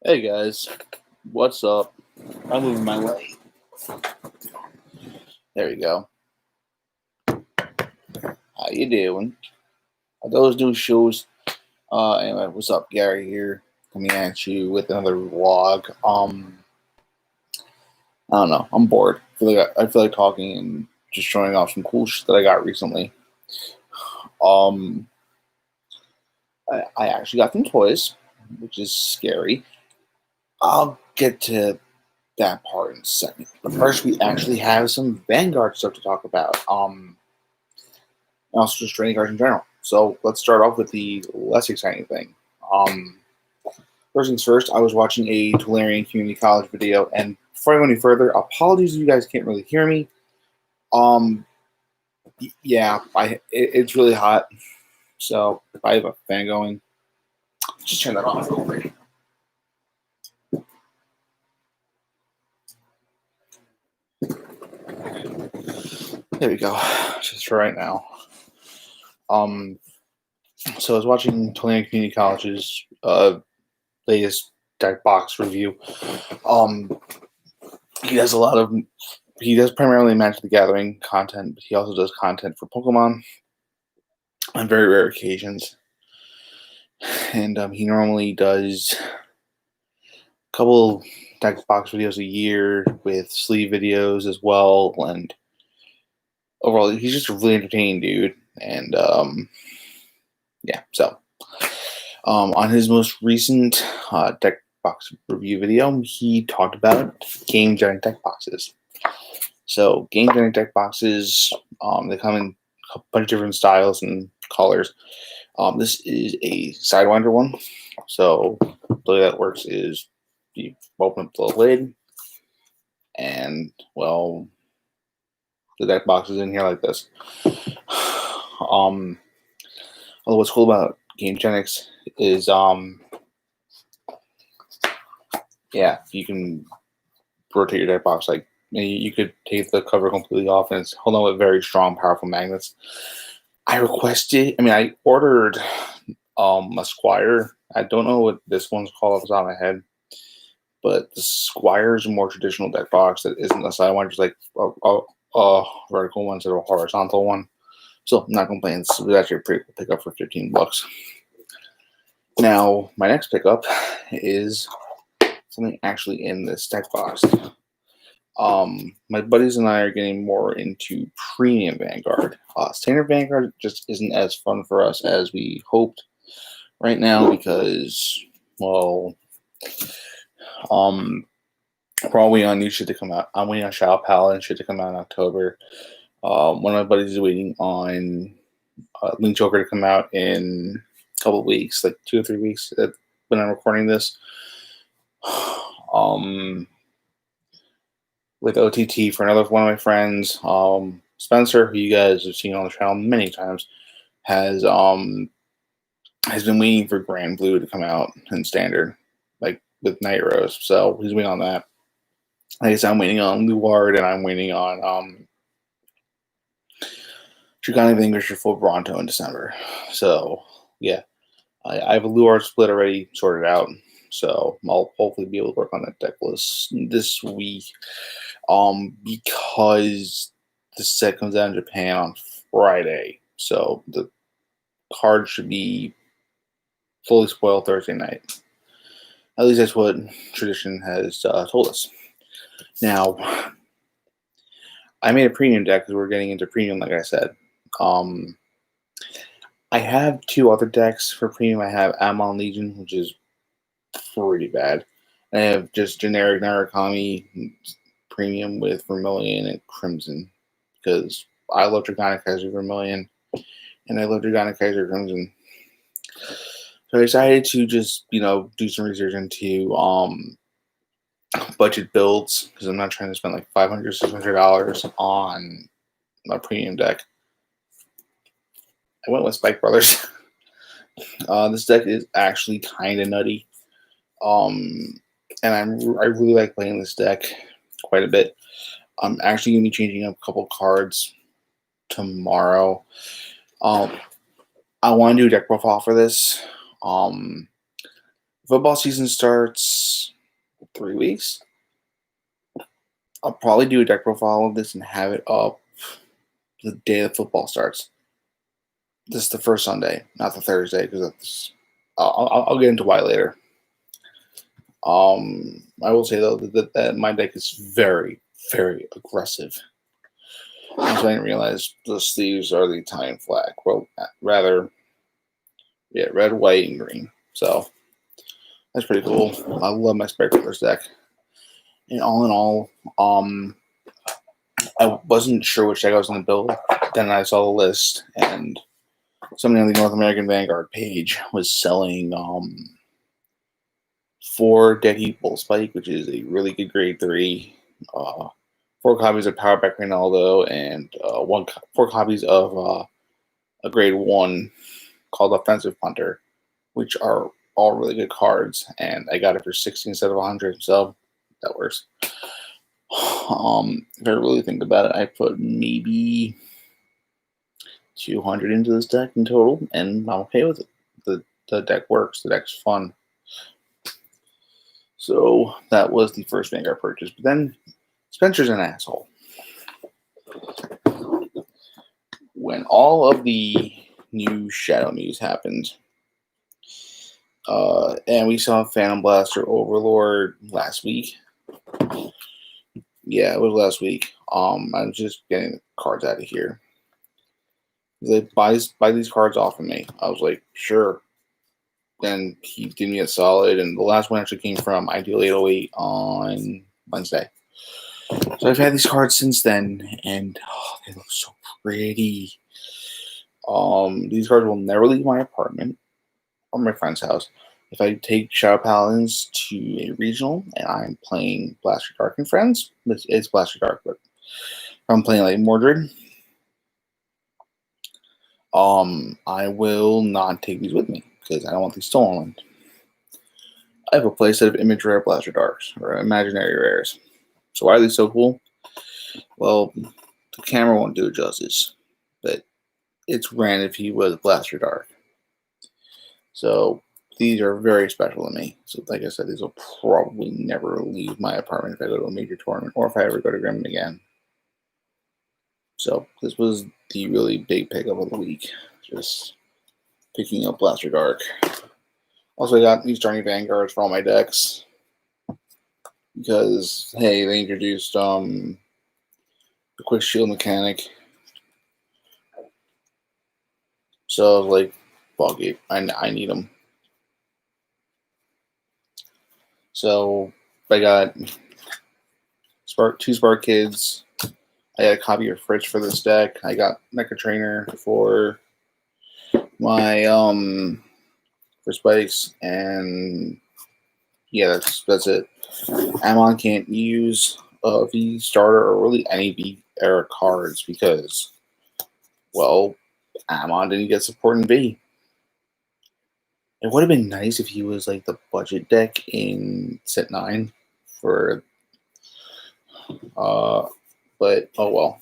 Hey guys, what's up? I'm moving my way. There you go. How you doing? Are those new shoes? Anyway, what's up? Gary here, coming at you with another vlog. I don't know. I'm bored. I feel like talking and just showing off some cool shit that I got recently. Um, I actually got some toys, which is scary. I'll get to that part in a second. But first, we actually have some Vanguard stuff to talk about. And also just trading cards in general. So let's start off with the less exciting thing. Um, First things first, I was watching a Tolarian Community College video, and before I go any further, apologies if you guys can't really hear me. Um, yeah, it's really hot, so if I have a fan going, just turn that off real quick. There we go, just for right now. So I was watching Tolarian Community College's latest deck box review. He does a lot of He does primarily Magic the Gathering content, but he also does content for Pokemon on very rare occasions. And he normally does a couple deck box videos a year with sleeve videos as well. And overall, he's just a really entertaining dude. And yeah, so on his most recent deck box review video, he talked about game generic deck boxes. So game generic deck boxes, they come in a bunch of different styles and colors. This is a Sidewinder one. So the way that works is you open up the lid, and well, the deck box is in here like this. Although what's cool about Game Genix is yeah, you can rotate your deck box. Like you could take the cover completely off, and it's held on with very strong, powerful magnets. I ordered a Squire. I don't know what this one's called off the top of my head, but the Squire is a more traditional deck box that isn't a Sidewinder, just like a vertical one instead of a horizontal one. So I'm not complaining. This was actually a pretty cool pickup for $15. Now, my next pickup is something actually in this deck box. My buddies and I are getting more into premium Vanguard. Standard Vanguard just isn't as fun for us as we hoped right now because, well, we're all waiting on new shit to come out. I'm waiting on Shao Paladin shit to come out in October. One of my buddies is waiting on Link Joker to come out in a couple of weeks, like 2 or 3 weeks when I'm recording this. With OTT for another one of my friends, Spencer, who you guys have seen on the channel many times, has been waiting for Grand Blue to come out in Standard, like with Night Rose. So he's waiting on that. I guess I'm waiting on Luard, and I'm waiting on Dragonic Vanquisher full Bronto in December. So yeah, I have a Luard split already sorted out. So I'll hopefully be able to work on that deck list this week. Because the set comes out in Japan on Friday, so the card should be fully spoiled Thursday night. At least that's what tradition has told us. Now, I made a premium deck because we're getting into premium, like I said. I have 2 other decks for premium. I have Amon Legion, which is pretty bad. I have just generic Narukami premium with Vermilion and Crimson because I love Dragonic Kaiser Vermilion and I love Dragonic Kaiser Crimson. So I decided to just, do some research into budget builds because I'm not trying to spend like $500, $600 on a premium deck. I went with Spike Brothers. This deck is actually kind of nutty. And I really like playing this deck quite a bit. I'm actually going to be changing up a couple cards tomorrow. I want to do a deck profile for this. Football season starts 3 weeks. I'll probably do a deck profile of this and have it up the day the football starts. This is the first Sunday, not the Thursday, because that's. I'll get into why later. I will say though that my deck is very, very aggressive. I didn't realize the sleeves are the Italian flag. Well, rather, yeah, red, white, and green. So that's pretty cool. I love my speculators deck. And all in all, I wasn't sure which deck I was going to build. Then I saw the list, and somebody on the North American Vanguard page was selling 4 Dead Heat Bull Spike, which is a really good grade 3. 4 copies of Powerback Ronaldo, and 4 copies of a grade 1 called Offensive Punter, which are all really good cards. And I got it for 60 instead of 100, so that works. If I really think about it, I put maybe 200 into this deck in total, and I'm okay with it. The deck works. The deck's fun. So that was the first Vanguard purchase. But then Spencer's an asshole. When all of the new Shadow news happened, and we saw Phantom Blaster Overlord last week. Yeah, it was last week. I'm just getting the cards out of here. They buy these cards off of me. I was like, sure. Then he did me a solid, and the last one actually came from Ideal 808 on Wednesday. So I've had these cards since then, and they look so pretty. These cards will never leave my apartment or my friend's house. If I take Shadow Paladins to a regional and I'm playing Blaster Dark and Friends, it's Blaster Dark, but if I'm playing like Mordred, I will not take these with me because I don't want these stolen. I have a playset of Image Rare Blaster Darks, or Imaginary Rares. So why are these so cool? Well, the camera won't do it justice, but it's ran if he was Blaster Dark. So these are very special to me. So like I said, these will probably never leave my apartment if I go to a major tournament or if I ever go to Grimmin again. So this was the really big pickup of the week. Just picking up Blaster Dark. Also, I got these Journey Vanguards for all my decks. Because, hey, they introduced the quick shield mechanic. So I was like, fuck it, I need them. So I got two Spark Kids. I got a copy of Fritz for this deck. I got Mecha Trainer for my for spikes, and yeah, that's it. Amon can't use a V starter or really any V era cards because, well, Amon didn't get support in V. It would have been nice if he was like the budget deck in set 9 for but oh well.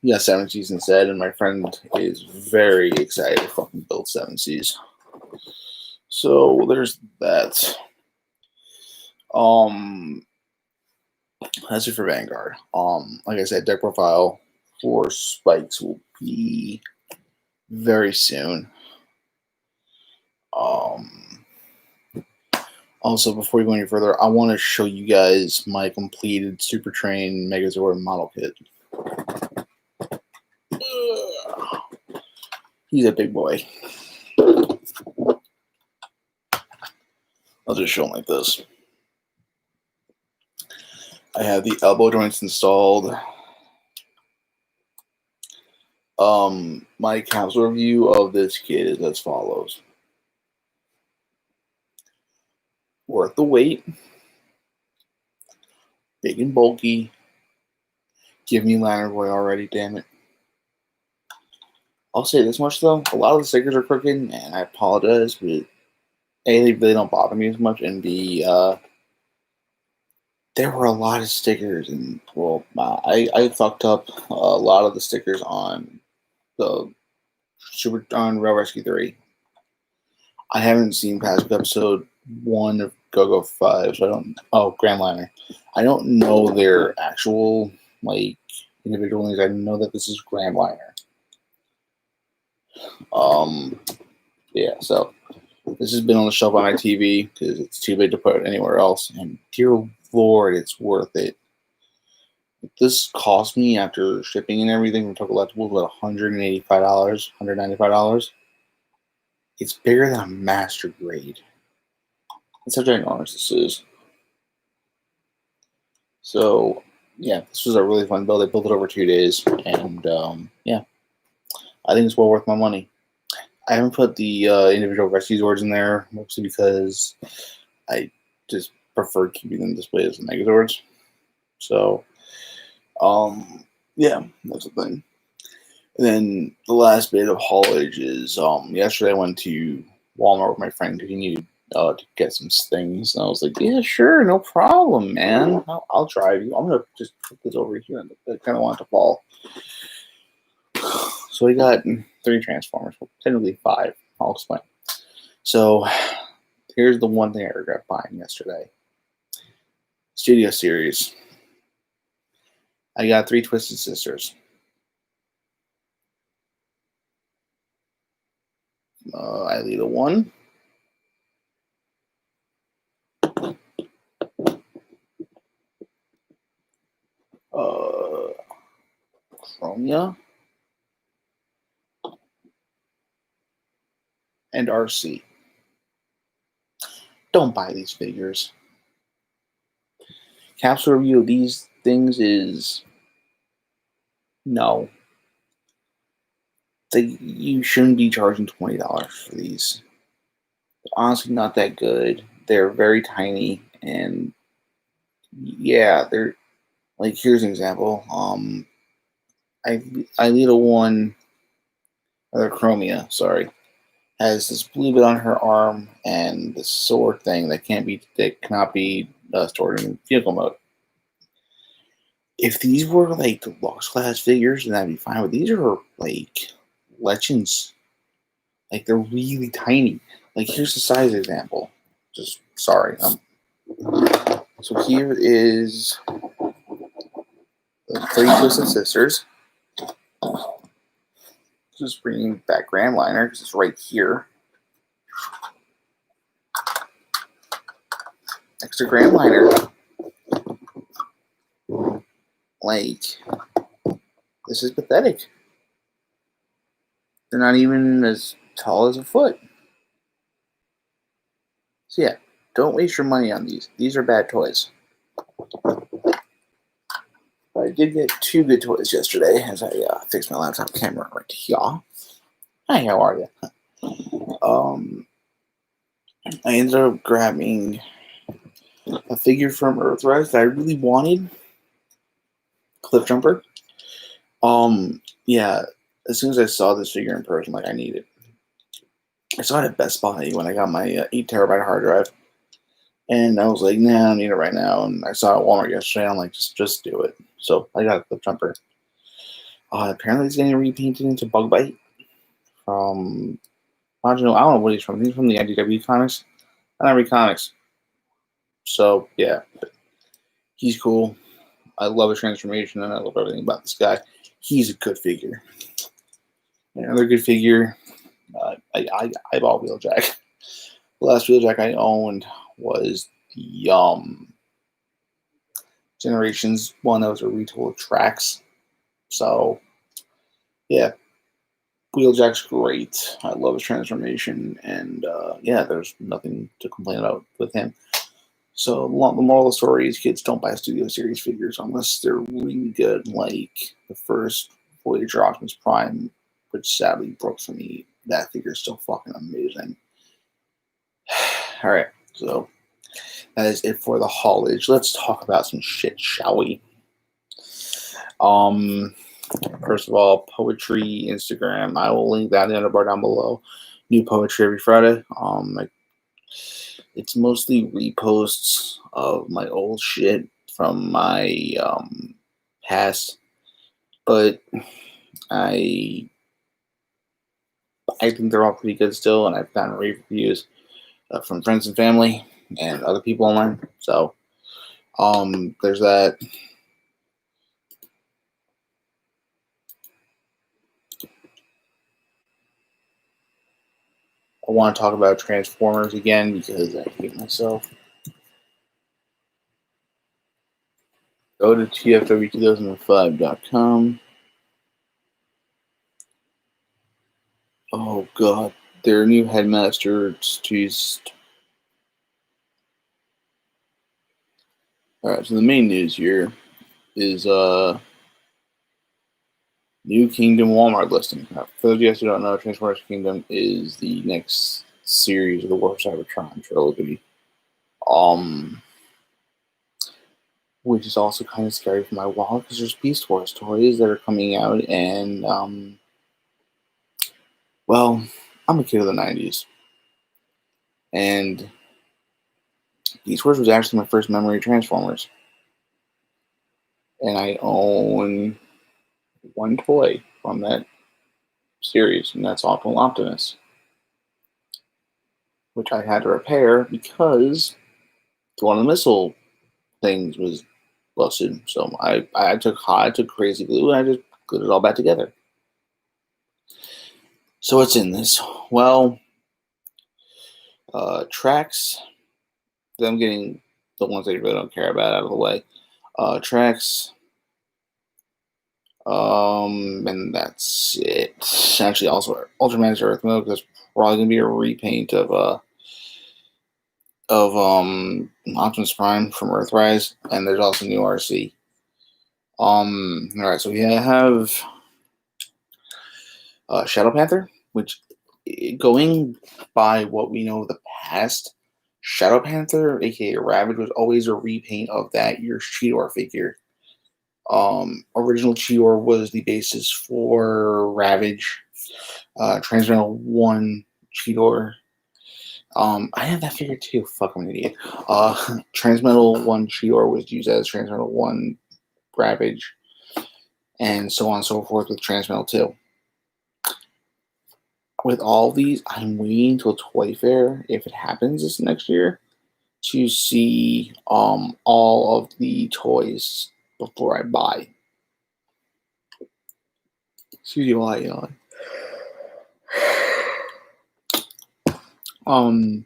He got 7 Cs instead, and my friend is very excited to fucking build 7 Cs. So there's that. That's it for Vanguard. Like I said, deck profile for spikes will be very soon. Also, before we go any further, I want to show you guys my completed Super Train Megazord model kit. He's a big boy. I'll just show him like this. I have the elbow joints installed. My capsule review of this kit is as follows. Worth the wait. Big and bulky. Give me Lantern Boy already, damn it. I'll say this much though, a lot of the stickers are crooked, and I apologize, but A, they really don't bother me as much, and B, there were a lot of stickers, and well, I fucked up a lot of the stickers on the Rail Rescue 3. I haven't seen past episode 1 of Go-Go 5, so I don't. Oh, Grand Liner. I don't know their actual like individual names. I know that this is Grand Liner. Um, yeah. So this has been on the shelf on my TV because it's too big to put it anywhere else. And dear Lord, it's worth it. This cost me after shipping and everything from Total Collectibles about $185, $195. It's bigger than a master grade. That's how ginormous this is. So yeah, this was a really fun build. I built it over 2 days, and yeah, I think it's well worth my money. I haven't put the individual rescue Zords in there mostly because I just prefer keeping them displayed as Megazords. So yeah, that's the thing. And then the last bit of haulage is yesterday I went to Walmart with my friend because he needed to get some things, and I was like, yeah, sure, no problem, man. I'll drive you. I'm gonna just put this over here, and I kind of want it to fall. So we got 3 Transformers, well, technically 5. I'll explain. So here's the one thing I regret buying yesterday. Studio Series. I got 3 Twisted Sisters. Ileana 1. Chromia. And RC. Don't buy these figures. Capsule review of these things is no. You shouldn't be charging $20 for these. They're honestly not that good. They're very tiny, and yeah, they're like, here's an example. Ileana 1, or Chromia, sorry, has this blue bit on her arm and this sword thing that cannot be stored in vehicle mode. If these were like deluxe class figures, then that'd be fine. But these are like legends. Like, they're really tiny. Like, here's the size example. Just sorry. So here is the 3 Twisted Sisters. Just bringing back Grand Liner because it's right here. Next to Grand Liner. Like, this is pathetic. They're not even as tall as a foot. So yeah, don't waste your money on these. These are bad toys. But I did get 2 good toys yesterday as I fixed my laptop camera right here. Hi, how are you? I ended up grabbing a figure from Earthrise that I really wanted. Cliff Jumper. Yeah, as soon as I saw this figure in person, like, I need it. I saw it at Best Buy when I got my 8 terabyte hard drive. And I was like, nah, I don't need it right now. And I saw it at Walmart yesterday, and I'm like, just do it. So I got a Cliff Jumper. Apparently it's getting repainted into Bug Bite from, I don't know what he's from. He's from the IDW comics. I don't read comics. So yeah, he's cool. I love his transformation, and I love everything about this guy. He's a good figure. Another good figure, I bought Wheeljack. The last Wheeljack I owned was the Generations one that was a retool of Tracks. So yeah, Wheeljack's great. I love his transformation, and yeah, there's nothing to complain about with him. So the moral of the story is, kids, don't buy Studio Series figures unless they're really good, like the first Voyager Optimus Prime, which sadly broke for me. That figure is still fucking amazing. All right, so that is it for the haulage. Let's talk about some shit, shall we? First of all, poetry Instagram. I will link that in the bar down below. New poetry every Friday. It's mostly reposts of my old shit from my past, but I I think they're all pretty good still, and I've gotten rave reviews from friends and family and other people online. So there's that. I want to talk about Transformers again because I hate myself. Go to tfw2005.com. Oh god, their new headmaster. Jeez. All right, so the main news here is New Kingdom Walmart listing. For those of you guys who don't know, Transformers Kingdom is the next series of the War for Cybertron trilogy. Which is also kind of scary for my wallet because there's Beast Wars toys that are coming out, and well, I'm a kid of the '90s, and Beast Wars was actually my first memory of Transformers, and I own one toy from that series, and that's Optimus, which I had to repair because one of the missile things was busted. So I took crazy glue and I just glued it all back together. So what's in this? Well, tracks. I'm getting the ones that you really don't care about out of the way. Tracks. And that's it. Actually, also Ultraman's Earth Mode. There's probably gonna be a repaint of Optimus Prime from Earthrise, and there's also new RC. All right, so we have Shadow Panther, which, going by what we know of the past, Shadow Panther, aka Ravage, was always a repaint of that year's Cheetor figure. Original Cheetor was the basis for Ravage. Transmetal 1 Cheetor. I have that figure too. Fuck, I'm an idiot. Transmetal 1 Cheetor was used as Transmetal 1 Ravage, and so on and so forth with Transmetal 2. With all these, I'm waiting till Toy Fair, if it happens this next year, to see all of the toys before I buy. Excuse me while I yawn. We're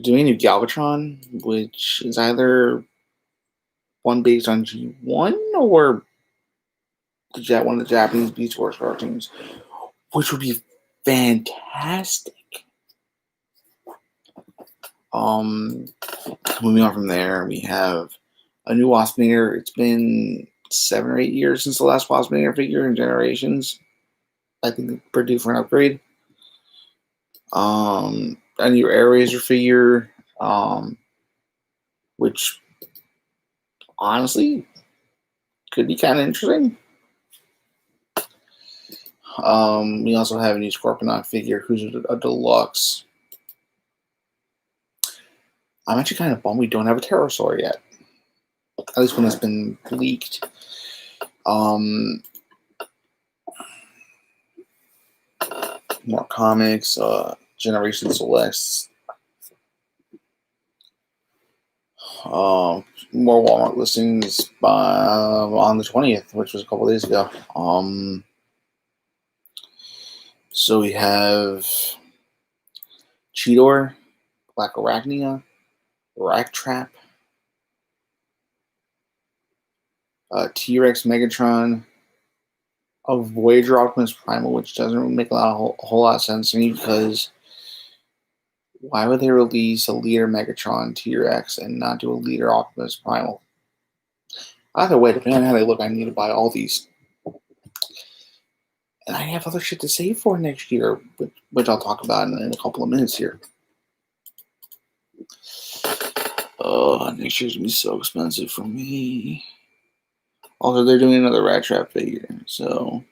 doing a new Galvatron, which is either one based on G1 or one of the Japanese Beast Wars cartoons, which would be fantastic. Moving on from there, we have a new Waspinator. It's been 7 or 8 years since the last Waspinator figure in Generations. I think they're due for an upgrade. A new Airazor figure, which honestly could be kind of interesting. We also have a new Scorponok figure who's a deluxe. I'm actually kind of bummed we don't have a Pterosaur yet. At least one that's been leaked. More comics, Generation Selects. More Walmart listings on the 20th, which was a couple days ago. So we have Cheetor, Black Arachnia, Raktrap, T-Rex Megatron, a Voyager Optimus Primal, which doesn't really make a whole lot of sense to me because why would they release a Leader Megatron T-Rex and not do a Leader Optimus Primal? Either way, depending on how they look, I need to buy all these. And I have other shit to save for next year, which I'll talk about in a couple of minutes here. Next year's gonna be so expensive for me. Also, they're doing another Rat Trap figure, so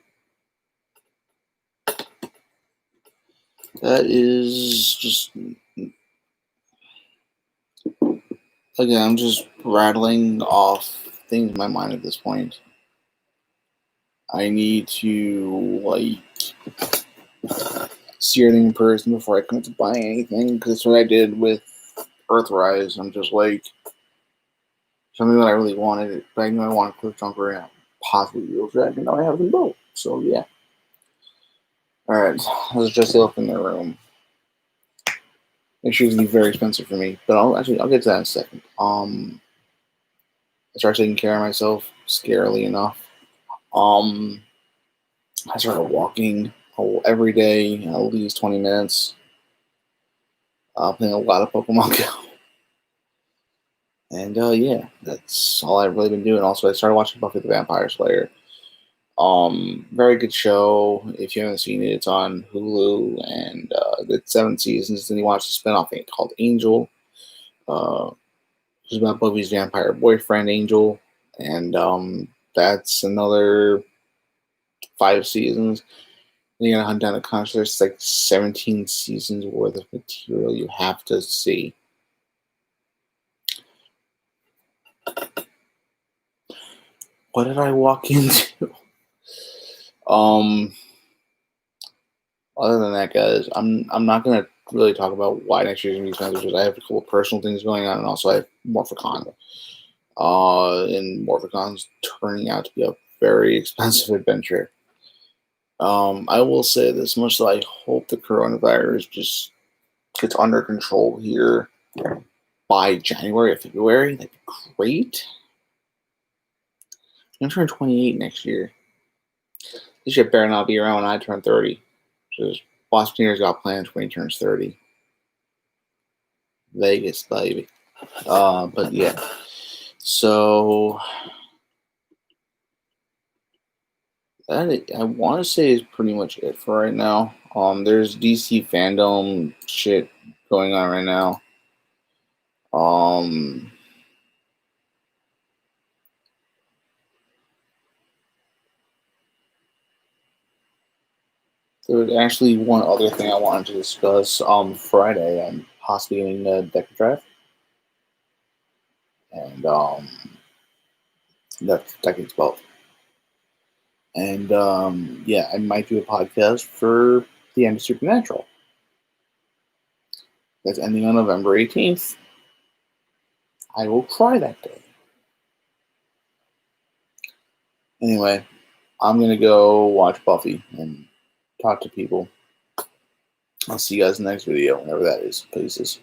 that is just, again, I'm just rattling off things in my mind at this point. I need to, see everything in person before I commit to buying anything, because that's what I did with Earthrise. I'm just like, something that I really wanted, but I knew I wanted Cliffjumper and possibly Wheel Dragon. Now I have them both. So yeah. Alright, let's just look in the room. It's usually very expensive for me, but I'll get to that in a second. I started taking care of myself, scarily enough. I started walking every day, at least 20 minutes. Playing a lot of Pokemon Go. And yeah, that's all I've really been doing. Also, I started watching Buffy the Vampire Slayer. Very good show. If you haven't seen it, it's on Hulu, and it's 7 seasons. Then you watch the spinoff thing called Angel, which is about Buffy's vampire boyfriend Angel, and that's another 5 seasons. Then you gotta hunt down the content. There's like 17 seasons worth of material you have to see. What did I walk into? Other than that, guys, I'm not gonna really talk about why next year's gonna be expensive, because I have a couple of personal things going on, and also I have Morphicon. And Morphicon's turning out to be a very expensive adventure. I will say this much: that I hope the coronavirus just gets under control here by January or February. That'd be great. I'm turning 28 next year. This shit better not be around when I turn 30. Because Boston got plans when he turns 30. Vegas, baby. But yeah. So that I want to say is pretty much it for right now. There's DC fandom shit going on right now. There was actually one other thing I wanted to discuss. Friday, I'm possibly getting the Deca Drive, and that gets both. And yeah, I might do a podcast for the end of Supernatural. That's ending on November 18th. I will try that day. Anyway, I'm gonna go watch Buffy and talk to people. I'll see you guys in the next video, whenever that is. Peace.